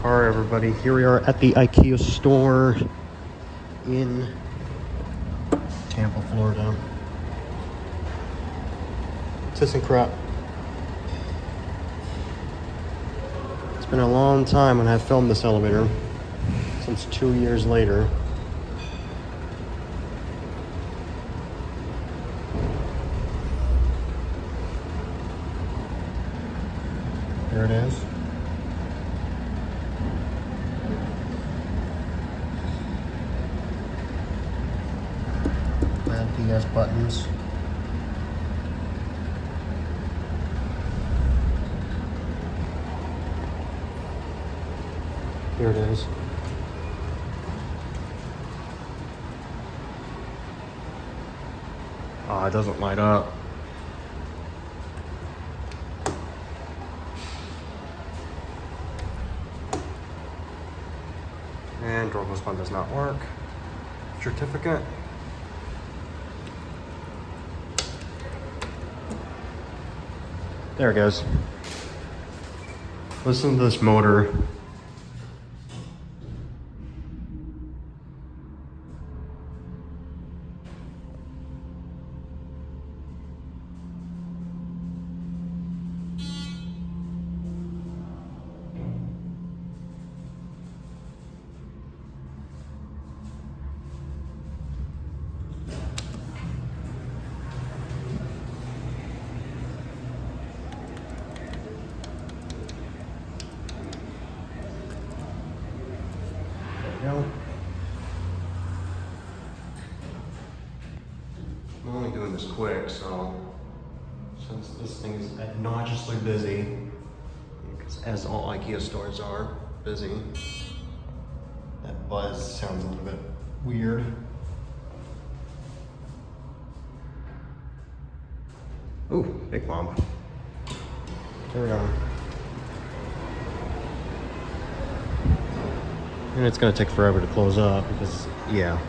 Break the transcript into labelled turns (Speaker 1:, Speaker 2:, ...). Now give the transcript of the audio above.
Speaker 1: Alright everybody, here we are at the IKEA store in Tampa, Florida. Thyssenkrupp. It's been a long time when I filmed this elevator, since 2 years later. There it is. PS buttons. Here it is. Oh, it doesn't light up. And door close button does not work. Certificate. There it goes. Listen to this motor. Go. I'm only doing this quick, so since this thing is obnoxiously busy, because as all IKEA stores are busy, that buzz sounds a little bit weird. Ooh, big bump. There we are. And it's gonna take forever to close up because, yeah,